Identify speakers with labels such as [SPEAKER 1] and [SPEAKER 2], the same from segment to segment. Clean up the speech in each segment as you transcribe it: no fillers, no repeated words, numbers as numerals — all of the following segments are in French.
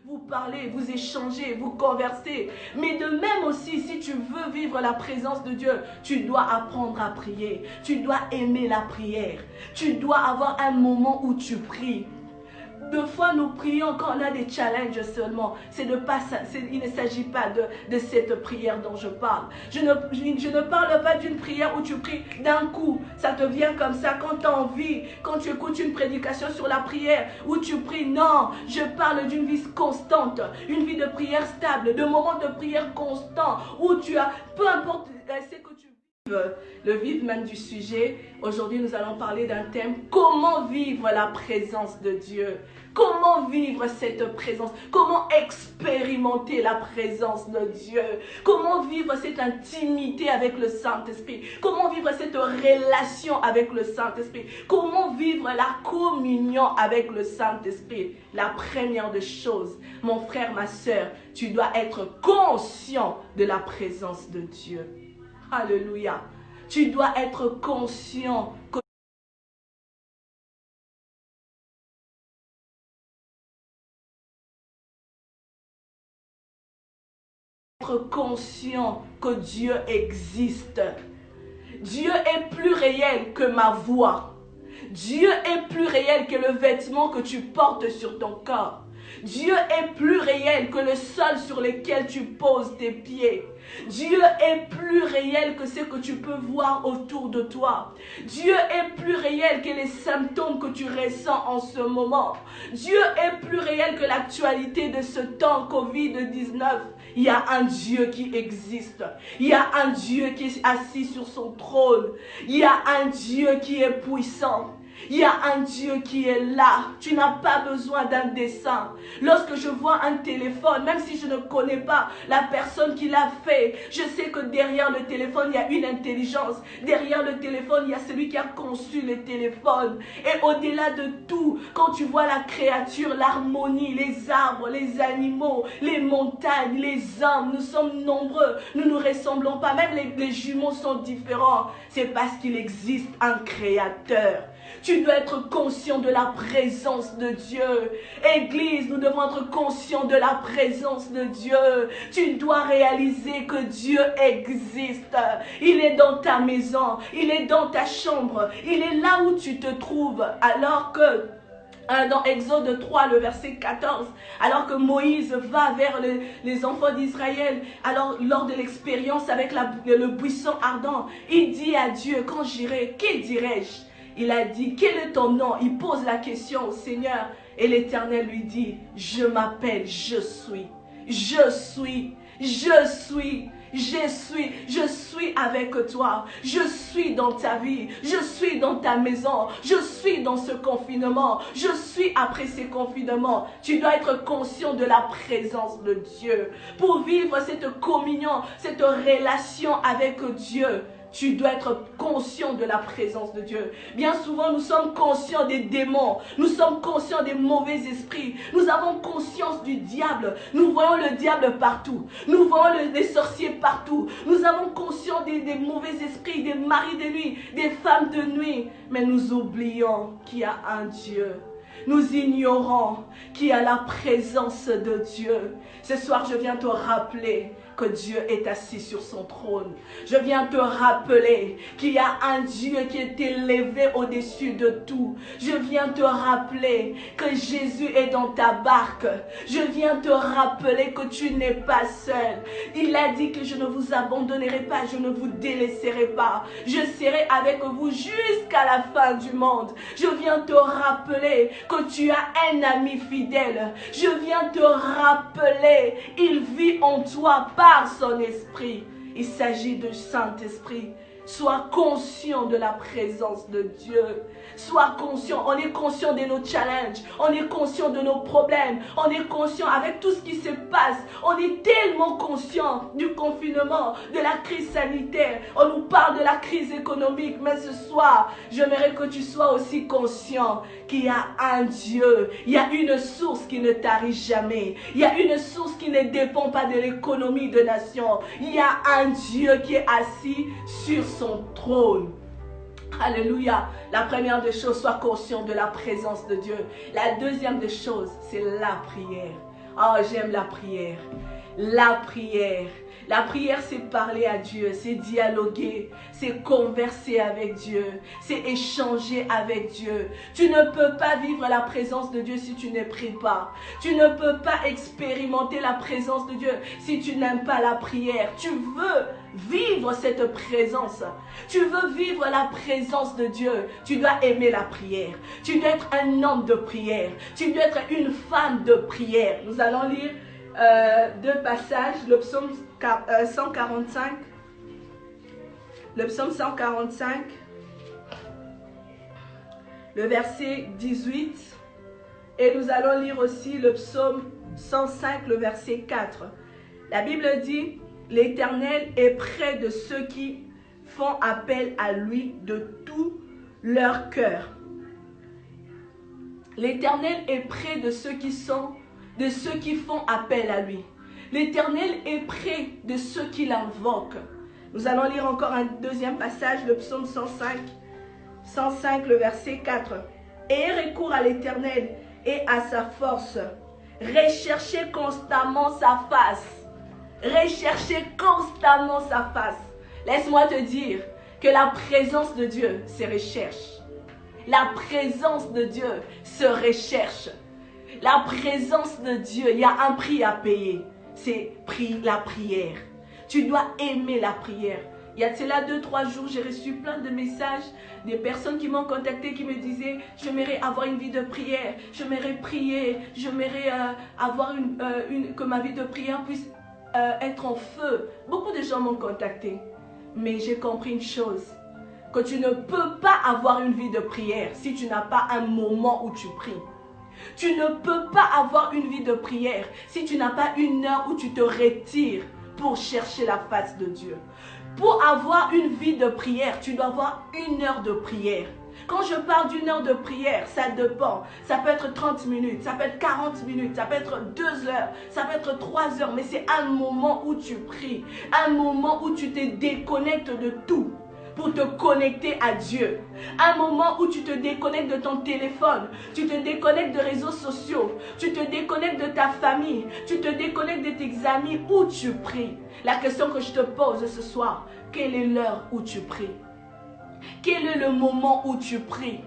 [SPEAKER 1] vous parlez, vous échangez, vous conversez. Mais de même aussi, si tu veux vivre la présence de Dieu, tu dois apprendre à prier. Tu dois aimer la prière. Tu dois avoir un moment où tu pries. Deux fois, nous prions quand on a des challenges seulement. Il ne s'agit pas de cette prière dont je parle. Je ne parle pas d'une prière où tu pries d'un coup. Ça te vient comme ça quand tu as envie, quand tu écoutes une prédication sur la prière, où tu pries. Non, je parle d'une vie constante, une vie de prière stable, de moments de prière constants, où tu as, peu importe ce que tu le vif même du sujet. Aujourd'hui, nous allons parler d'un thème: comment vivre la présence de Dieu. Comment vivre cette présence? Comment expérimenter la présence de Dieu? Comment vivre cette intimité avec le Saint-Esprit? Comment vivre cette relation avec le Saint-Esprit? Comment vivre la communion avec le Saint-Esprit? La première des choses, mon frère, ma soeur, tu dois être conscient de la présence de Dieu. Alléluia. Tu dois être conscient que Dieu existe. Dieu est plus réel que ma voix. Dieu est plus réel que le vêtement que tu portes sur ton corps. Dieu est plus réel que le sol sur lequel tu poses tes pieds. Dieu est plus réel que ce que tu peux voir autour de toi. Dieu est plus réel que les symptômes que tu ressens en ce moment. Dieu est plus réel que l'actualité de ce temps Covid-19. Il y a un Dieu qui existe. Il y a un Dieu qui est assis sur son trône. Il y a un Dieu qui est puissant. Il y a un Dieu qui est là. Tu n'as pas besoin d'un dessin. Lorsque je vois un téléphone, même si je ne connais pas la personne qui l'a fait, je sais que derrière le téléphone, il y a une intelligence. Derrière le téléphone, il y a celui qui a conçu le téléphone. Et au-delà de tout, quand tu vois la créature, l'harmonie, les arbres, les animaux, les montagnes, les hommes, nous sommes nombreux. Nous ne nous ressemblons pas. Même les jumeaux sont différents. C'est parce qu'il existe un créateur. Tu dois être conscient de la présence de Dieu. Église, nous devons être conscients de la présence de Dieu. Tu dois réaliser que Dieu existe. Il est dans ta maison, il est dans ta chambre, il est là où tu te trouves. Alors que dans Exode 3, le verset 14, alors que Moïse va vers les enfants d'Israël, alors lors de l'expérience avec le buisson ardent, il dit à Dieu: quand j'irai, que dirai-je? Il a dit: quel est ton nom? Il pose la question au Seigneur et l'Éternel lui dit: je m'appelle, je suis. Je suis, je suis. Je suis avec toi, je suis dans ta vie, je suis dans ta maison, je suis dans ce confinement, je suis après ces confinements. Tu dois être conscient de la présence de Dieu. Pour vivre cette communion, cette relation avec Dieu, tu dois être conscient de la présence de Dieu. Bien souvent, nous sommes conscients des démons. Nous sommes conscients des mauvais esprits. Nous avons conscience du diable. Nous voyons le diable partout. Nous voyons les sorciers partout. Nous avons conscience des mauvais esprits, des maris de nuit, des femmes de nuit. Mais nous oublions qu'il y a un Dieu. Nous ignorons qu'il y a la présence de Dieu. Ce soir, je viens te rappeler que Dieu est assis sur son trône. Je viens te rappeler qu'il y a un Dieu qui est élevé au-dessus de tout. Je viens te rappeler que Jésus est dans ta barque. Je viens te rappeler que tu n'es pas seul. Il a dit que je ne vous abandonnerai pas, je ne vous délaisserai pas. Je serai avec vous jusqu'à la fin du monde. Je viens te rappeler que tu as un ami fidèle. Je viens te rappeler, il vit en toi par son esprit. Il s'agit du Saint-Esprit. Sois conscient de la présence de Dieu. Sois conscient. On est conscient de nos challenges. On est conscient de nos problèmes. On est conscient avec tout ce qui se passe. On est tellement conscient du confinement, de la crise sanitaire. On nous parle de la crise économique. Mais ce soir, j'aimerais que tu sois aussi conscient qu'il y a un Dieu. Il y a une source qui ne tarit jamais. Il y a une source qui ne dépend pas de l'économie de nation. Il y a un Dieu qui est assis sur son trône. Alléluia. La première des choses, sois conscient de la présence de Dieu. La deuxième des choses, c'est la prière. Oh, j'aime la prière. La prière. La prière, c'est parler à Dieu, c'est dialoguer, c'est converser avec Dieu, c'est échanger avec Dieu. Tu ne peux pas vivre la présence de Dieu si tu ne pries pas. Tu ne peux pas expérimenter la présence de Dieu si tu n'aimes pas la prière. Tu veux vivre cette présence. Tu veux vivre la présence de Dieu. Tu dois aimer la prière. Tu dois être un homme de prière. Tu dois être une femme de prière. Nous allons lire deux passages, le psaume 145, le psaume 145, le verset 18, et nous allons lire aussi le psaume 105, le verset 4. La Bible dit, l'Éternel est près de ceux qui font appel à lui de tout leur cœur. L'Éternel est près de ceux qui font appel à lui. L'Éternel est près de ceux qui l'invoquent. Nous allons lire encore un deuxième passage, le psaume 105, le verset 4. Ayez recours à l'Éternel et à sa force. Recherchez constamment sa face. Recherchez constamment sa face. Laisse-moi te dire que la présence de Dieu se recherche. La présence de Dieu se recherche. La présence de Dieu, il y a un prix à payer. C'est la prière. Tu dois aimer la prière. Il y a cela 2-3 jours, j'ai reçu plein de messages des personnes qui m'ont contacté, qui me disaient « J'aimerais avoir une vie de prière, j'aimerais prier, j'aimerais avoir que ma vie de prière puisse être en feu. » Beaucoup de gens m'ont contacté. Mais j'ai compris une chose, que tu ne peux pas avoir une vie de prière si tu n'as pas un moment où tu pries. Tu ne peux pas avoir une vie de prière si tu n'as pas une heure où tu te retires pour chercher la face de Dieu. Pour avoir une vie de prière, tu dois avoir une heure de prière. Quand je parle d'une heure de prière, ça dépend. Ça peut être 30 minutes, ça peut être 40 minutes, ça peut être 2 heures, ça peut être 3 heures. Mais c'est un moment où tu pries, un moment où tu te déconnectes de tout pour te connecter à Dieu. Un moment où tu te déconnectes de ton téléphone, tu te déconnectes de réseaux sociaux, tu te déconnectes de ta famille, tu te déconnectes de tes amis, où tu pries. La question que je te pose ce soir, quelle est l'heure où tu pries? Quel est le moment où tu pries?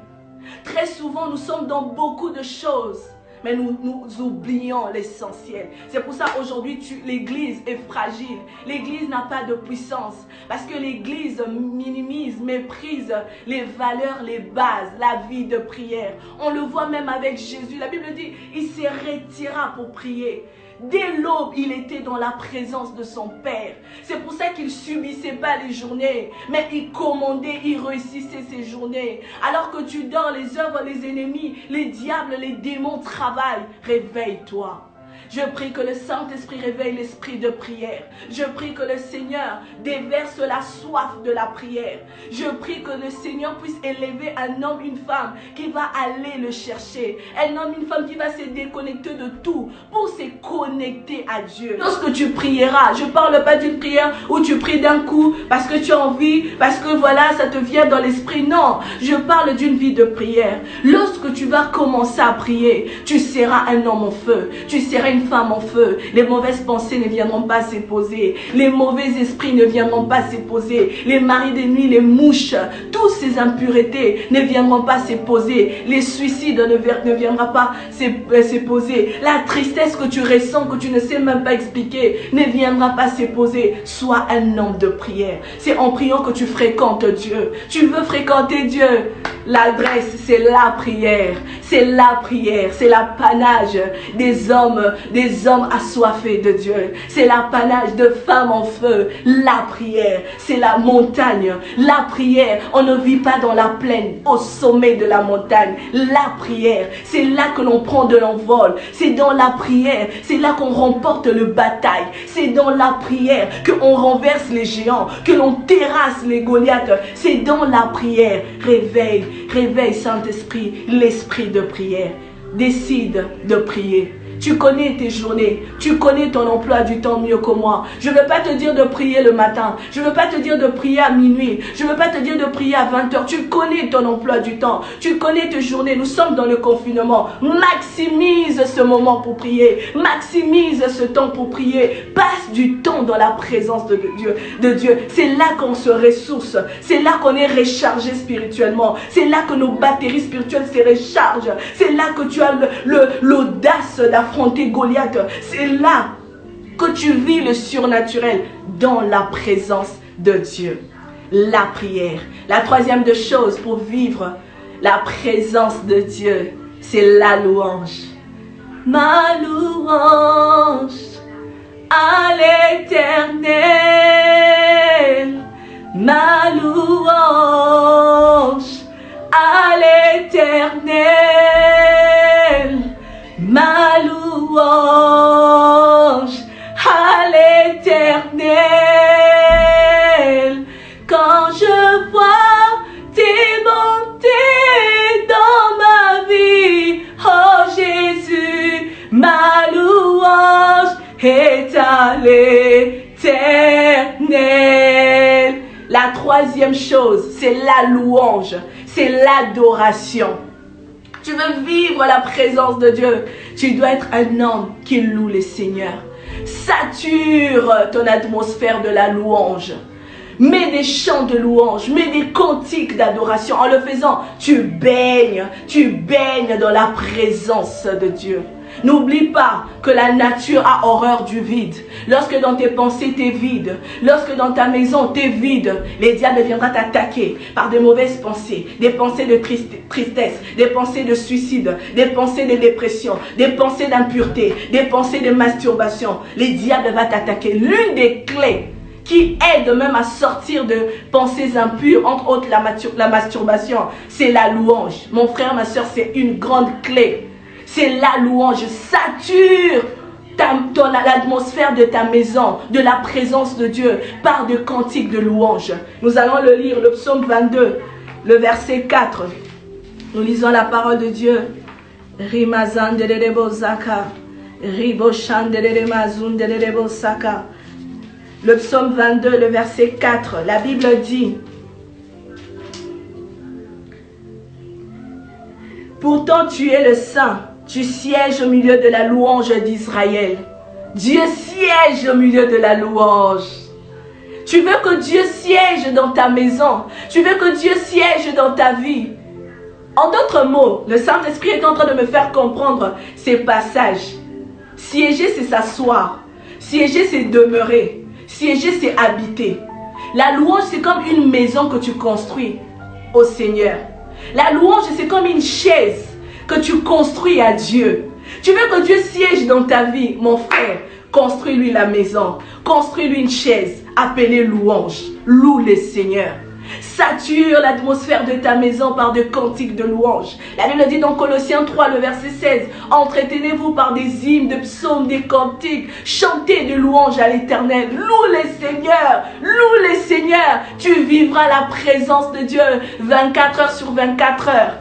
[SPEAKER 1] Très souvent, nous sommes dans beaucoup de choses, mais nous oublions l'essentiel. C'est pour ça aujourd'hui, l'église est fragile. L'église n'a pas de puissance. Parce que l'église minimise, méprise les valeurs, les bases, la vie de prière. On le voit même avec Jésus. La Bible dit, il se retira pour prier. Dès l'aube, il était dans la présence de son Père. C'est pour ça qu'il ne subissait pas les journées, mais il commandait, il réussissait ses journées. Alors que tu dors, les œuvres, les ennemis, les diables, les démons travaillent. Réveille-toi. Je prie que le Saint-Esprit réveille l'esprit de prière. Je prie que le Seigneur déverse la soif de la prière. Je prie que le Seigneur puisse élever un homme, une femme qui va aller le chercher. Un homme, une femme qui va se déconnecter de tout pour se connecter à Dieu. Lorsque tu prieras, je ne parle pas d'une prière où tu pries d'un coup parce que tu as envie, parce que voilà, ça te vient dans l'esprit. Non, je parle d'une vie de prière. Lorsque tu vas commencer à prier, tu seras un homme en feu. Tu seras une femme en feu. Les mauvaises pensées ne viendront pas se poser. Les mauvais esprits ne viendront pas se poser. Les maris de nuit, les mouches, toutes ces impuretés ne viendront pas se poser. Les suicides ne viendront pas se poser. La tristesse que tu ressens, que tu ne sais même pas expliquer, ne viendra pas se poser. Sois un homme de prière. C'est en priant que tu fréquentes Dieu. Tu veux fréquenter Dieu. L'adresse, c'est la prière. C'est la prière. C'est l'apanage des hommes assoiffés de Dieu. C'est l'apanage de femmes en feu. La prière, c'est la montagne. La prière, on ne vit pas dans la plaine, au sommet de la montagne. La prière, c'est là que l'on prend de l'envol. C'est dans la prière, c'est là qu'on remporte le bataille. C'est dans la prière qu'on renverse les géants, que l'on terrasse les Goliaths. C'est dans la prière. Réveille, réveille Saint-Esprit, l'esprit de prière. Décide de prier. Tu connais tes journées. Tu connais ton emploi du temps mieux que moi. Je ne veux pas te dire de prier le matin. Je ne veux pas te dire de prier à minuit. Je ne veux pas te dire de prier à 20h. Tu connais ton emploi du temps. Tu connais tes journées. Nous sommes dans le confinement. Maximise ce moment pour prier. Maximise ce temps pour prier. Passe du temps dans la présence de Dieu. C'est là qu'on se ressource. C'est là qu'on est rechargé spirituellement. C'est là que nos batteries spirituelles se rechargent. C'est là que tu as l'audace d'affronter Goliath. C'est là que tu vis le surnaturel dans la présence de Dieu. La prière. La troisième des choses pour vivre la présence de Dieu, c'est la louange. Ma louange à l'Éternel. Ma louange à l'Éternel. Ma louange à l'Éternel. Quand je vois tes bontés dans ma vie, oh Jésus, ma louange est à l'Éternel. La troisième chose, c'est la louange, c'est l'adoration. Tu veux vivre la présence de Dieu, tu dois être un homme qui loue le Seigneur. Sature ton atmosphère de la louange. Mets des chants de louange, mets des cantiques d'adoration. En le faisant, tu baignes dans la présence de Dieu. N'oublie pas que la nature a horreur du vide. Lorsque dans tes pensées t'es vide, lorsque dans ta maison t'es vide, les diables viendront t'attaquer par des mauvaises pensées, des pensées de tristesse, des pensées de suicide, des pensées de dépression, des pensées d'impureté, des pensées de masturbation. Les diables vont t'attaquer. L'une des clés qui aide même à sortir de pensées impures, entre autres la masturbation, c'est la louange. Mon frère, ma soeur, c'est une grande clé. C'est la louange. Sature l'atmosphère de ta maison, de la présence de Dieu, par de cantiques de louange. Nous allons le lire, le psaume 22, le verset 4. Nous lisons la parole de Dieu. Rimazan de Zaka, Riboshan de Mazun de Saka. Le psaume 22, le verset 4, la Bible dit: pourtant tu es le Saint, tu sièges au milieu de la louange d'Israël. Dieu siège au milieu de la louange. Tu veux que Dieu siège dans ta maison. Tu veux que Dieu siège dans ta vie. En d'autres mots, le Saint-Esprit est en train de me faire comprendre ces passages. Siéger, c'est s'asseoir. Siéger, c'est demeurer. Siéger, c'est habiter. La louange, c'est comme une maison que tu construis au Seigneur. La louange, c'est comme une chaise que tu construis à Dieu. Tu veux que Dieu siège dans ta vie, mon frère? Construis-lui la maison. Construis-lui une chaise appelée louange. Loue le Seigneur. Sature l'atmosphère de ta maison par des cantiques de louange. La Bible dit dans Colossiens 3, le verset 16, entretenez-vous par des hymnes, des psaumes, des cantiques. Chantez de louanges à l'Éternel. Loue le Seigneur. Loue le Seigneur. Tu vivras la présence de Dieu 24 heures sur 24 heures.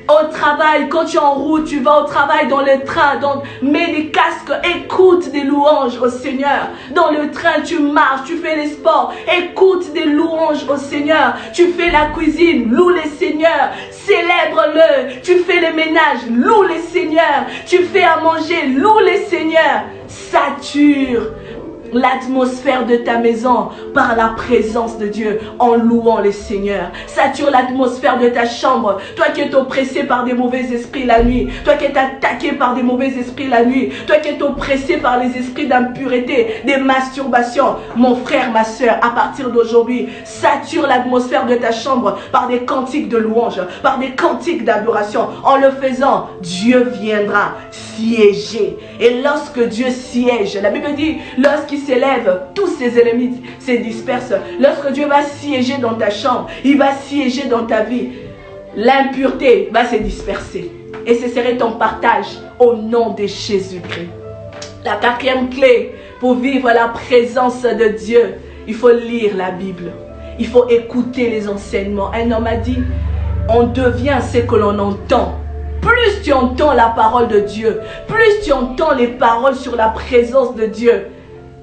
[SPEAKER 1] Au travail, quand tu es en route, tu vas au travail dans le train, donc mets des casques, écoute des louanges au Seigneur. Dans le train, tu marches, tu fais les sports, écoute des louanges au Seigneur. Tu fais la cuisine, loue le Seigneur, célèbre-le. Tu fais le ménage, loue le Seigneur. Tu fais à manger, loue le Seigneur. Sature l'atmosphère de ta maison par la présence de Dieu en louant le Seigneur. Sature l'atmosphère de ta chambre. Toi qui es oppressé par des mauvais esprits la nuit. Toi qui es attaqué par des mauvais esprits la nuit. Toi qui es oppressé par les esprits d'impureté, des masturbations. Mon frère, ma soeur, à partir d'aujourd'hui, sature l'atmosphère de ta chambre par des cantiques de louange, par des cantiques d'adoration. En le faisant, Dieu viendra siéger. Et lorsque Dieu siège, la Bible dit, lorsqu'il s'élève, tous ses ennemis se dispersent. Lorsque Dieu va siéger dans ta chambre, il va siéger dans ta vie, l'impureté va se disperser. Et ce serait ton partage au nom de Jésus-Christ. La quatrième clé pour vivre la présence de Dieu, il faut lire la Bible. Il faut écouter les enseignements. Un homme a dit, on devient ce que l'on entend. plus tu entends la parole de Dieu, plus tu entends les paroles sur la présence de Dieu,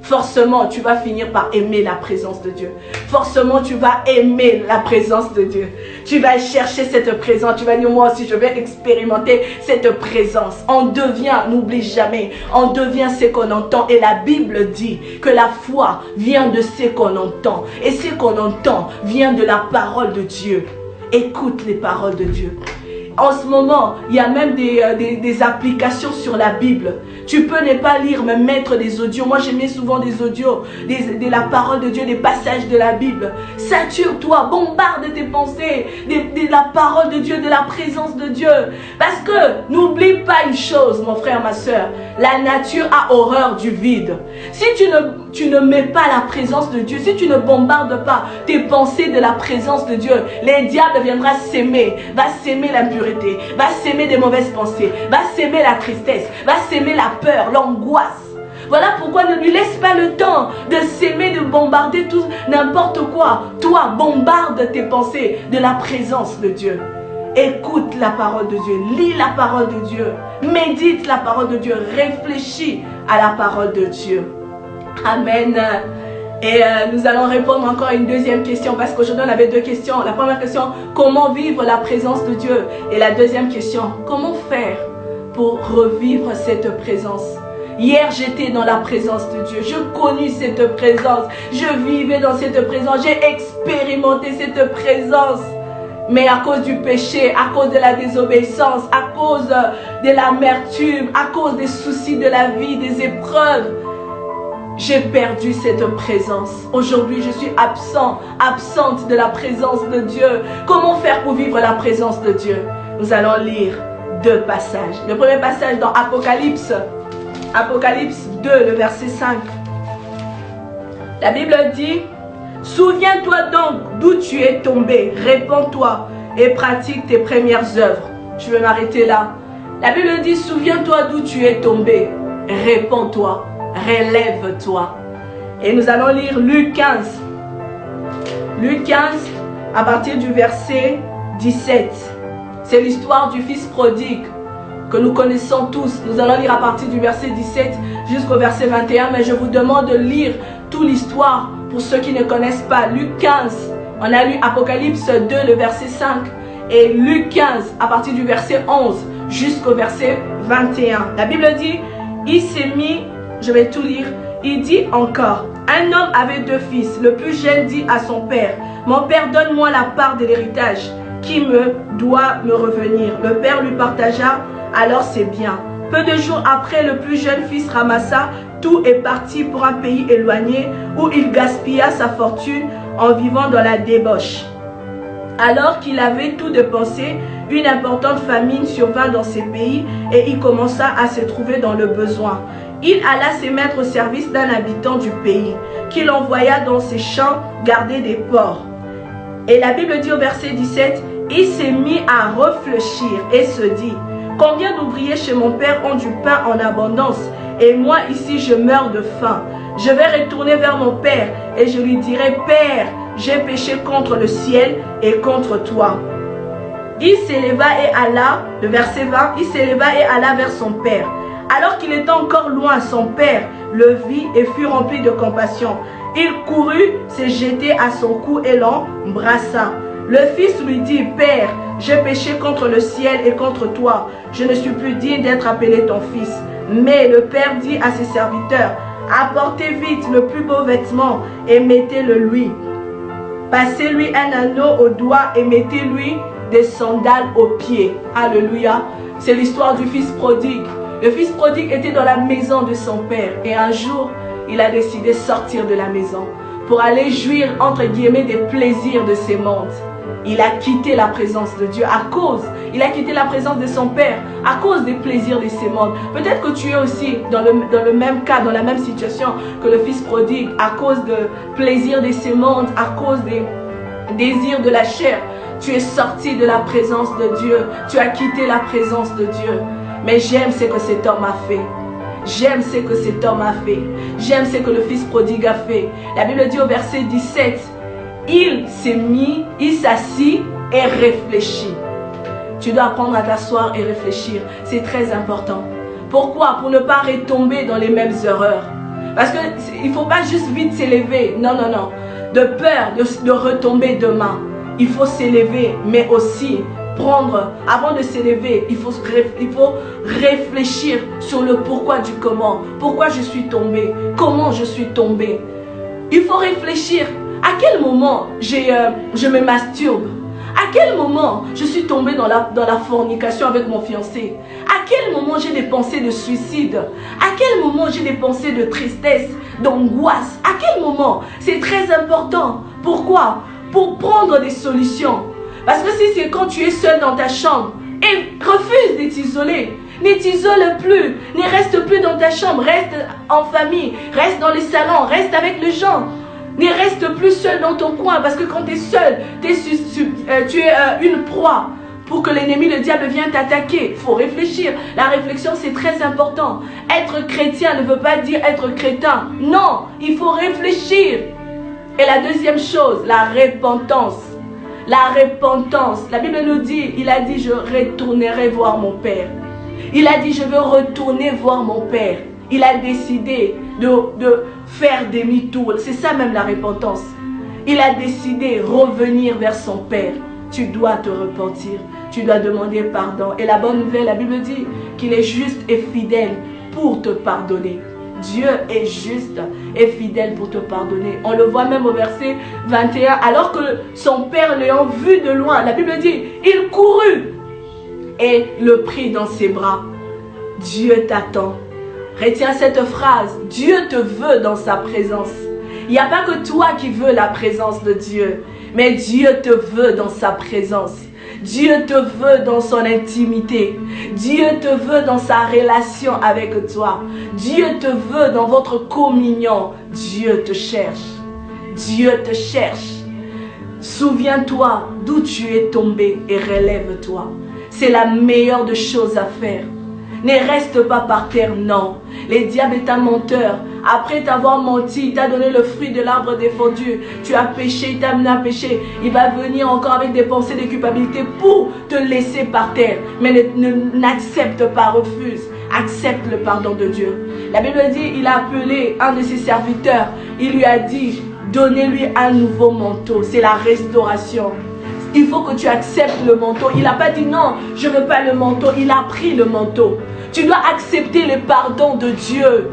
[SPEAKER 1] forcément, tu vas finir par aimer la présence de Dieu. Forcément, tu vas aimer la présence de Dieu. Tu vas chercher cette présence. Tu vas dire, moi aussi, je vais expérimenter cette présence. On devient, n'oublie jamais, on devient ce qu'on entend. Et la Bible dit que la foi vient de ce qu'on entend. Et ce qu'on entend vient de la parole de Dieu. Écoute les paroles de Dieu. En ce moment, il y a même des applications sur la Bible. Tu peux ne pas lire, mais mettre des audios. Moi, je mets souvent des audios, de la parole de Dieu, des passages de la Bible. Sature-toi, bombarde tes pensées de la parole de Dieu, de la présence de Dieu. Parce que, n'oublie pas une chose, mon frère, ma soeur. La nature a horreur du vide. Si tu ne mets pas la présence de Dieu, si tu ne bombardes pas tes pensées de la présence de Dieu, le diable viendra s'aimer, va s'aimer l'impureté, va s'aimer des mauvaises pensées, va s'aimer la tristesse, va s'aimer la peur, l'angoisse. Voilà pourquoi ne lui laisse pas le temps de s'aimer, de bombarder tout, n'importe quoi. Toi, bombarde tes pensées de la présence de Dieu. Écoute la parole de Dieu, lis la parole de Dieu, médite la parole de Dieu, réfléchis à la parole de Dieu. Amen. Et nous allons répondre encore à une deuxième question parce qu'aujourd'hui on avait deux questions. La première question, comment vivre la présence de Dieu? Et la deuxième question, comment faire pour revivre cette présence? Hier, j'étais dans la présence de Dieu. Je connus cette présence. Je vivais dans cette présence. J'ai expérimenté cette présence. Mais à cause du péché, à cause de la désobéissance, à cause de l'amertume, à cause des soucis de la vie, des épreuves, j'ai perdu cette présence. Aujourd'hui, je suis absente de la présence de Dieu. Comment faire pour vivre la présence de Dieu? Nous allons lire deux passages. Le premier passage dans Apocalypse 2, le verset 5. La Bible dit: souviens-toi donc d'où tu es tombé, répands-toi et pratique tes premières œuvres. Je vais m'arrêter là. La Bible dit: souviens-toi d'où tu es tombé, répands-toi, relève-toi. Et nous allons lire Luc 15. Luc 15, à partir du verset 17. C'est l'histoire du fils prodigue que nous connaissons tous. Nous allons lire à partir du verset 17 jusqu'au verset 21. Mais je vous demande de lire toute l'histoire pour ceux qui ne connaissent pas. Luc 15, on a lu Apocalypse 2, le verset 5. Et Luc 15, à partir du verset 11 jusqu'au verset 21. La Bible dit, il s'est mis, je vais tout lire, il dit encore, un homme avait deux fils. Le plus jeune dit à son père, mon père, donne-moi la part de l'héritage qui me doit me revenir. Le père lui partagea alors ses biens. Peu de jours après, le plus jeune fils ramassa tout et partit pour un pays éloigné où il gaspilla sa fortune en vivant dans la débauche. Alors qu'il avait tout dépensé, une importante famine survint dans ces pays et il commença à se trouver dans le besoin. Il alla se mettre au service d'un habitant du pays, qu'il envoya dans ses champs garder des porcs. Et la Bible dit au verset 17, il s'est mis à réfléchir et se dit, combien d'ouvriers chez mon père ont du pain en abondance et moi ici je meurs de faim. Je vais retourner vers mon père et je lui dirai, Père, j'ai péché contre le ciel et contre toi. Il s'éleva et alla, le verset 20, il s'éleva et alla vers son père. Alors qu'il était encore loin, son père le vit et fut rempli de compassion. Il courut se jeter à son cou et l'embrassa. Le fils lui dit, Père, j'ai péché contre le ciel et contre toi. Je ne suis plus digne d'être appelé ton fils. Mais le père dit à ses serviteurs, apportez vite le plus beau vêtement et mettez-le lui. Passez-lui un anneau au doigt et mettez-lui des sandales aux pieds. Alléluia. C'est l'histoire du fils prodigue. Le fils prodigue était dans la maison de son père. Et un jour, il a décidé de sortir de la maison pour aller jouir, entre guillemets, des plaisirs de ces mondes. Il a quitté la présence de Dieu il a quitté la présence de son père à cause des plaisirs de ces mondes. Peut-être que tu es aussi dans le même cas, dans la même situation que le fils prodigue, à cause de plaisirs de ces mondes, à cause des désirs de la chair. Tu es sorti de la présence de Dieu, tu as quitté la présence de Dieu. Mais j'aime ce que cet homme a fait. J'aime ce que cet homme a fait. J'aime ce que le fils prodigue a fait. La Bible dit au verset 17, il s'assit et réfléchit. Tu dois apprendre à t'asseoir et réfléchir. C'est très important. Pourquoi? Pour ne pas retomber dans les mêmes erreurs. Parce qu'il ne faut pas juste vite s'élever. Non, non, non. De peur de retomber demain. Il faut s'élever, mais aussi prendre, avant de s'élever, il faut réfléchir sur le pourquoi du comment. Pourquoi je suis tombé? Comment je suis tombé? Il faut réfléchir. À quel moment je me masturbe? À quel moment je suis tombée dans la fornication avec mon fiancé? À quel moment j'ai des pensées de suicide? À quel moment j'ai des pensées de tristesse, d'angoisse? À quel moment? C'est très important. Pourquoi? Pour prendre des solutions. Parce que si c'est quand tu es seul dans ta chambre et refuse de t'isoler, ne t'isole plus, ne reste plus dans ta chambre, reste en famille, reste dans les salons, reste avec les gens. Ne reste plus seul dans ton coin, parce que quand tu es seul, tu es une proie pour que l'ennemi, le diable, vienne t'attaquer. Il faut réfléchir. La réflexion, c'est très important. Être chrétien ne veut pas dire être crétin. Non, il faut réfléchir. Et la deuxième chose, la repentance. La repentance. La Bible nous dit, il a dit, je retournerai voir mon Père. Il a dit, je veux retourner voir mon Père. Il a décidé de faire demi-tour. C'est ça même la repentance. Il a décidé de revenir vers son Père. Tu dois te repentir. Tu dois demander pardon. Et la bonne nouvelle, la Bible dit qu'il est juste et fidèle pour te pardonner. Dieu est juste et fidèle pour te pardonner. On le voit même au verset 21. Alors que son père l'ayant vu de loin, la Bible dit, il courut et le prit dans ses bras. Dieu t'attend. Retiens cette phrase. Dieu te veut dans sa présence. Il n'y a pas que toi qui veux la présence de Dieu, mais Dieu te veut dans sa présence. Dieu te veut dans son intimité. Dieu te veut dans sa relation avec toi. Dieu te veut dans votre communion. Dieu te cherche. Dieu te cherche. Souviens-toi d'où tu es tombé et relève-toi. C'est la meilleure des choses à faire. Ne reste pas par terre, non. Le diable est un menteur. Après t'avoir menti, il t'a donné le fruit de l'arbre défendu. Tu as péché, il t'a amené à pécher. Il va venir encore avec des pensées de culpabilité pour te laisser par terre. Mais n'accepte pas, refuse. Accepte le pardon de Dieu. La Bible dit, il a appelé un de ses serviteurs. Il lui a dit, donnez-lui un nouveau manteau. C'est la restauration. Il faut que tu acceptes le manteau. Il n'a pas dit non, je ne veux pas le manteau. Il a pris le manteau. Tu dois accepter le pardon de Dieu.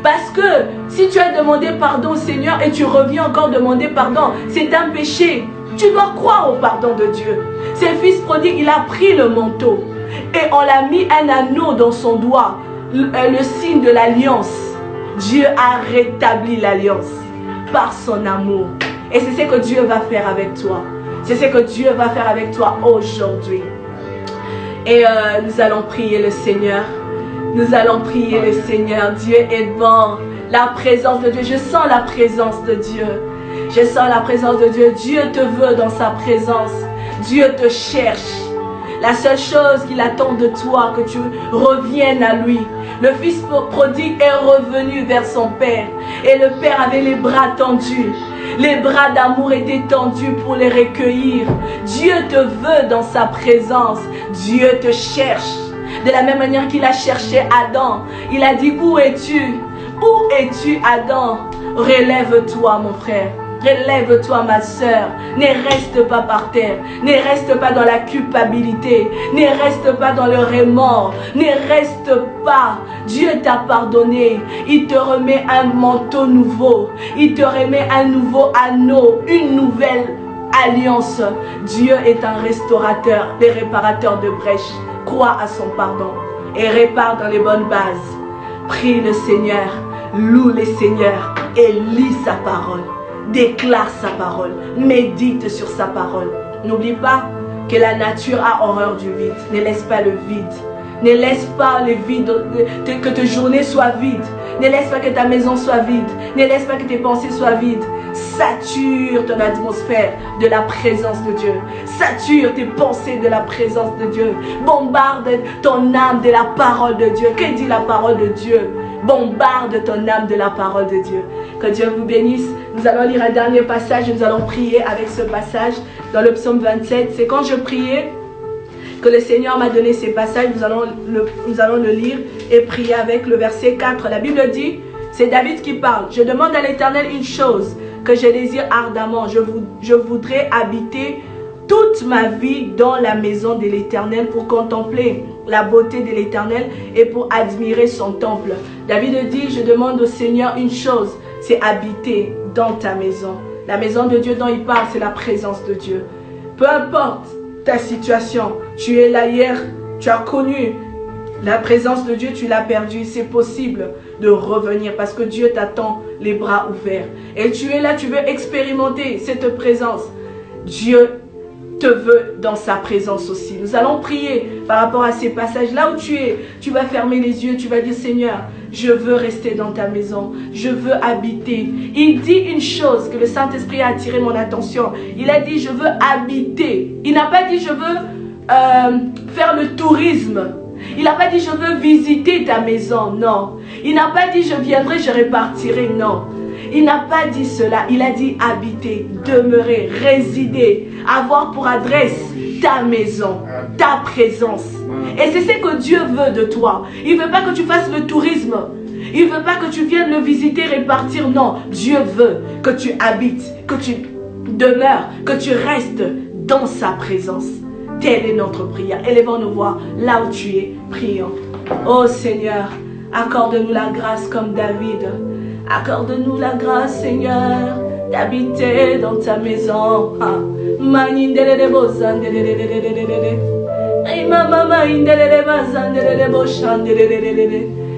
[SPEAKER 1] Parce que si tu as demandé pardon au Seigneur et tu reviens encore demander pardon, c'est un péché. Tu dois croire au pardon de Dieu. C'est le fils prodigue, il a pris le manteau. Et on l'a mis un anneau dans son doigt. Le signe de l'alliance. Dieu a rétabli l'alliance par son amour. Et c'est ce que Dieu va faire avec toi. C'est ce que Dieu va faire avec toi aujourd'hui. Et nous allons prier le Seigneur. Nous allons prier le Seigneur. Dieu est bon. La présence de Dieu. Je sens la présence de Dieu. Je sens la présence de Dieu. Dieu te veut dans sa présence. Dieu te cherche. La seule chose qu'il attend de toi, que tu reviennes à lui. Le fils prodigue est revenu vers son père. Et le père avait les bras tendus. Les bras d'amour étaient tendus pour les recueillir. Dieu te veut dans sa présence. Dieu te cherche. De la même manière qu'il a cherché Adam. Il a dit, où es-tu? Où es-tu, Adam? Relève-toi, mon frère. Relève-toi, ma soeur. Ne reste pas par terre. Ne reste pas dans la culpabilité. Ne reste pas dans le remords. Ne reste pas. Dieu t'a pardonné. Il te remet un manteau nouveau. Il te remet un nouveau anneau. Une nouvelle alliance. Dieu est un restaurateur, des réparateurs de brèches. Crois à son pardon et répare dans les bonnes bases. Prie le Seigneur. Loue le Seigneur et lis sa parole. Déclare sa parole, médite sur sa parole. N'oublie pas que la nature a horreur du vide. Ne laisse pas le vide. Ne laisse pas le vide, que tes journées soient vides. Ne laisse pas que ta maison soit vide. Ne laisse pas que tes pensées soient vides. Sature ton atmosphère de la présence de Dieu. Sature tes pensées de la présence de Dieu. Bombarde ton âme de la parole de Dieu. Que dit la parole de Dieu? Bombarde ton âme de la parole de Dieu. Que Dieu vous bénisse. Nous allons lire un dernier passage et nous allons prier avec ce passage dans le psaume 27. C'est quand je priais que le Seigneur m'a donné ces passages. Nous allons le lire et prier avec le verset 4. La Bible dit, c'est David qui parle. Je demande à l'Éternel une chose que je désire ardemment. Je voudrais habiter toute ma vie dans la maison de l'Éternel pour contempler la beauté de l'Éternel et pour admirer son temple. David dit, je demande au Seigneur une chose, c'est habiter dans ta maison. La maison de Dieu dont il parle, c'est la présence de Dieu. Peu importe ta situation, tu es là hier, tu as connu la présence de Dieu, tu l'as perdue. C'est possible de revenir parce que Dieu t'attend les bras ouverts. Et tu es là, tu veux expérimenter cette présence. Dieu te veut dans sa présence aussi. Nous allons prier par rapport à ces passages. Là où tu es, tu vas fermer les yeux, tu vas dire, Seigneur, je veux rester dans ta maison, je veux habiter. Il dit une chose que le Saint-Esprit a attiré mon attention. Il a dit, je veux habiter. Il n'a pas dit, je veux faire le tourisme. Il n'a pas dit, je veux visiter ta maison. Non. Il n'a pas dit, je viendrai, je repartirai. Non. Il n'a pas dit cela. Il a dit habiter, demeurer, résider, avoir pour adresse ta maison, ta présence. Et c'est ce que Dieu veut de toi. Il ne veut pas que tu fasses le tourisme. Il ne veut pas que tu viennes le visiter et partir. Non, Dieu veut que tu habites, que tu demeures, que tu restes dans sa présence. Telle est notre prière. Élevons nos voix là où tu es. Prions. Oh Seigneur, accorde-nous la grâce comme David. Accorde-nous la grâce, Seigneur, d'habiter dans ta maison.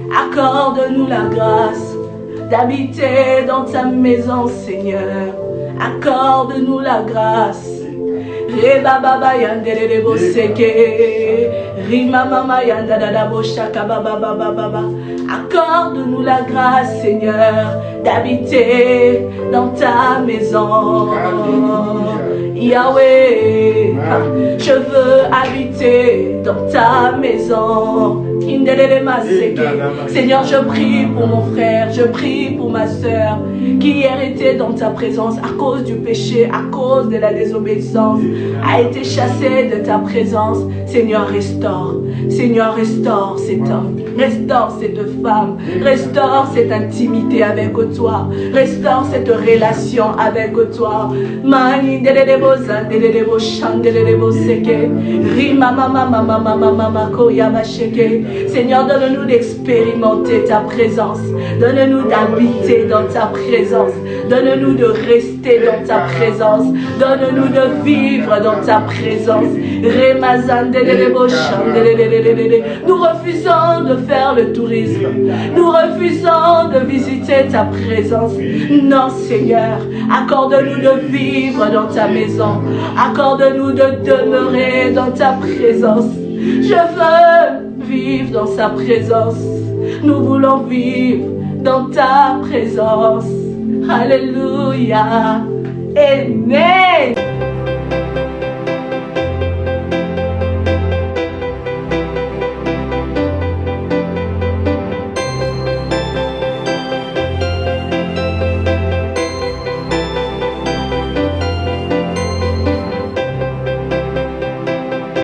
[SPEAKER 1] Accorde-nous la grâce d'habiter dans ta maison, Seigneur. Accorde-nous la grâce. Reba baba yandere boseke, rima mama yandada boshaka baba baba baba. Accorde-nous la grâce, Seigneur, d'habiter dans ta maison. Yahweh, je veux habiter dans ta maison. Seigneur, je prie pour mon frère, je prie pour ma soeur qui hier était dans ta présence à cause du péché, à cause de la désobéissance, a été chassée de ta présence. Seigneur, restaure. Seigneur, restaure cet homme, restaure cette femme, restaure cette intimité avec toi, restaure cette relation avec toi. Seigneur, donne-nous d'expérimenter ta présence, donne-nous d'habiter dans ta présence, donne-nous de rester dans ta présence, donne-nous de vivre dans ta présence. Nous refusons de faire le tourisme, nous refusons de visiter ta présence. Non Seigneur, accorde-nous de vivre dans ta maison, accorde-nous de demeurer dans ta présence. Je veux vivre dans sa présence. Nous voulons vivre dans ta présence. Alléluia. Amen.